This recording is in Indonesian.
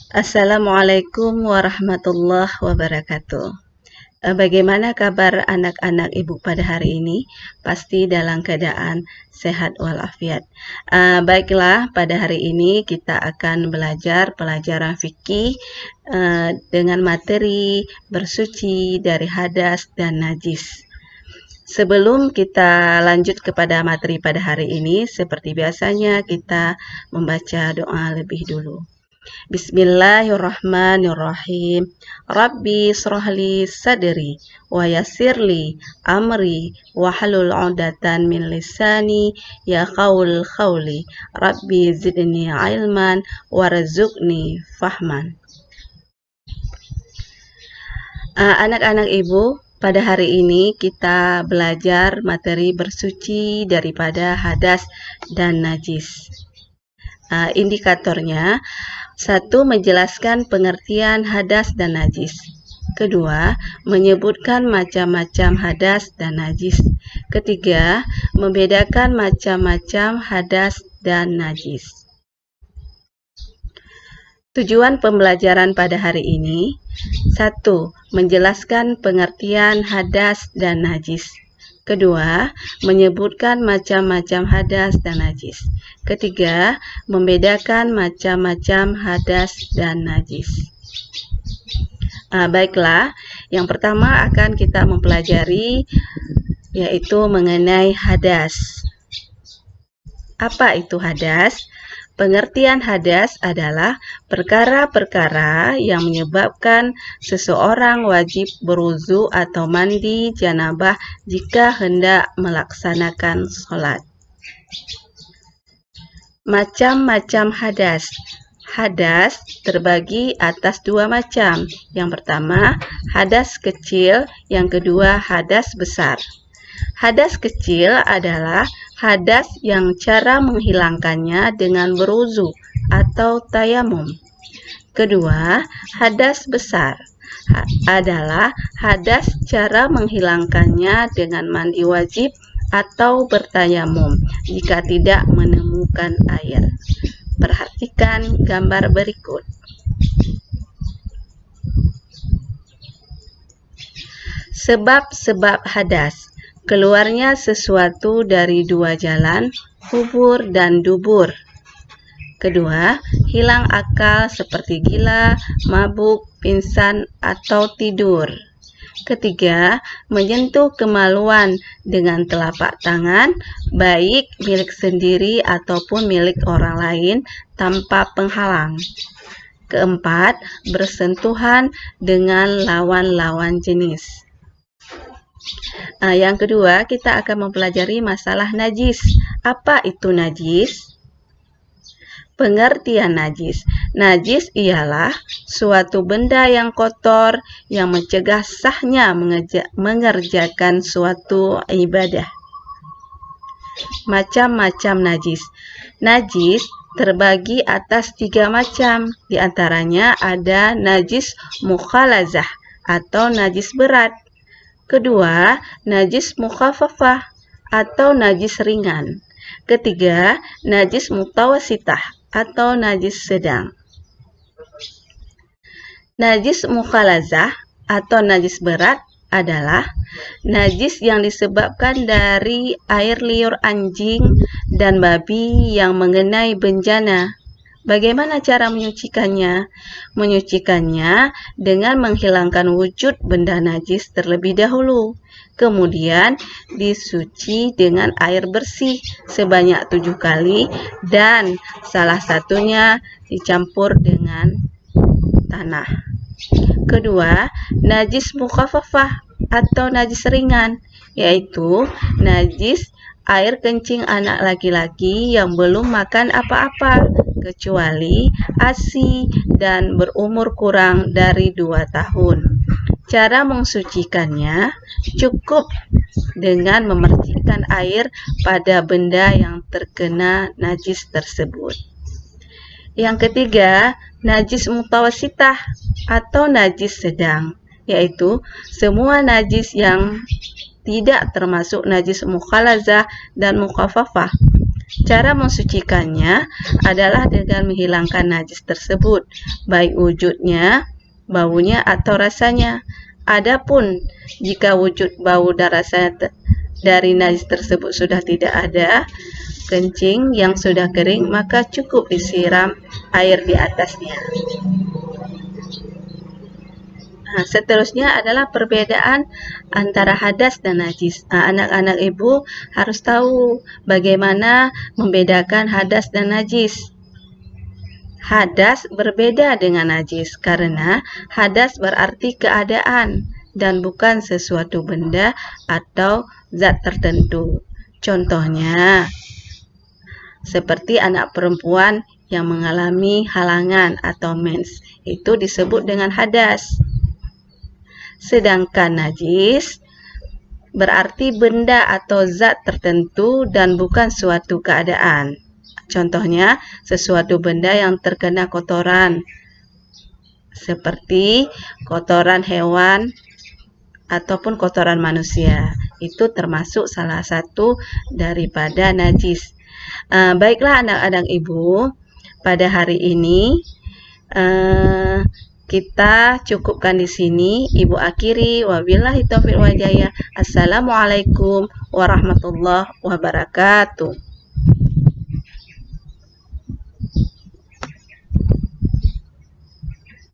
Assalamualaikum warahmatullahi wabarakatuh. Bagaimana kabar anak-anak ibu pada hari ini? Pasti dalam keadaan sehat walafiat. Baiklah, pada hari ini kita akan belajar pelajaran fikih dengan materi bersuci dari hadas dan najis. Sebelum kita lanjut kepada materi pada hari ini, seperti biasanya kita membaca doa lebih dulu. Bismillahirrahmanirrahim. Rabbi shrahli sadri wa yassirli amri wahlul 'uqdatam min lisani yaqul qawli. Rabbi zidni ilman warzuqni fahman. Anak-anak ibu, pada hari ini kita belajar materi bersuci daripada hadas dan najis. Indikatornya, 1. Menjelaskan pengertian hadas dan najis. 2. Menyebutkan macam-macam hadas dan najis. 3. Membedakan macam-macam hadas dan najis. Tujuan pembelajaran pada hari ini: 1. Menjelaskan pengertian hadas dan najis. 2. Menyebutkan macam-macam hadas dan najis. 3. Membedakan macam-macam hadas dan najis. Baiklah, yang pertama akan kita mempelajari yaitu mengenai hadas. Apa itu hadas? Pengertian hadas adalah perkara-perkara yang menyebabkan seseorang wajib berwudu atau mandi janabah jika hendak melaksanakan sholat. Macam-macam hadas. Hadas terbagi atas 2 macam. Yang pertama, hadas kecil, yang kedua, hadas besar. Hadas kecil adalah hadas yang cara menghilangkannya dengan berwudu atau tayamum. Kedua, hadas besar adalah hadas cara menghilangkannya dengan mandi wajib atau bertayamum jika tidak menemukan air. Perhatikan gambar berikut. Sebab-sebab hadas. Keluarnya sesuatu dari 2 jalan, kubur dan dubur. Kedua, hilang akal seperti gila, mabuk, pingsan, atau tidur. Ketiga, menyentuh kemaluan dengan telapak tangan, baik milik sendiri ataupun milik orang lain tanpa penghalang. Keempat, bersentuhan dengan lawan-lawan jenis. Yang kedua, kita akan mempelajari masalah najis. Apa itu najis? Pengertian najis. Najis ialah suatu benda yang kotor yang mencegah sahnya mengerjakan suatu ibadah. Macam-macam najis. Najis terbagi atas 3 macam. Di antaranya ada najis mukhalazah atau najis berat. Kedua, najis mukhafafah atau najis ringan. Ketiga, najis mutawasitah atau najis sedang. Najis mukhalazah atau najis berat adalah najis yang disebabkan dari air liur anjing dan babi yang mengenai benjana. Bagaimana cara menyucikannya? Menyucikannya dengan menghilangkan wujud benda najis terlebih dahulu. Kemudian disuci dengan air bersih sebanyak 7 kali dan salah satunya dicampur dengan tanah. Kedua, najis mukhafafah atau najis ringan, yaitu najis air kencing anak laki-laki yang belum makan apa-apa kecuali ASI dan berumur kurang dari 2 tahun. Cara mensucikannya cukup dengan memercikkan air pada benda yang terkena najis tersebut. Yang ketiga, najis mutawasitah atau najis sedang, yaitu semua najis yang tidak termasuk najis mukhalazah dan mukhafafah. Cara mensucikannya adalah dengan menghilangkan najis tersebut, baik wujudnya, baunya, atau rasanya. Adapun jika wujud, bau, dan rasa dari najis tersebut sudah tidak ada, kencing yang sudah kering, maka cukup disiram air di atasnya. Nah, seterusnya adalah perbedaan antara hadas dan najis. Anak-anak ibu harus tahu bagaimana membedakan hadas dan najis. Hadas berbeda dengan najis karena hadas berarti keadaan dan bukan sesuatu benda atau zat tertentu. Contohnya, seperti anak perempuan yang mengalami halangan atau mens, itu disebut dengan hadas. Sedangkan najis berarti benda atau zat tertentu dan bukan suatu keadaan. Contohnya, sesuatu benda yang terkena kotoran, seperti kotoran hewan ataupun kotoran manusia. Itu termasuk salah satu daripada najis. Baiklah anak-anak ibu, pada hari ini kita cukupkan di sini. Ibu akhiri, wabillahi taufiq wal hidayah. Assalamualaikum warahmatullahi wabarakatuh.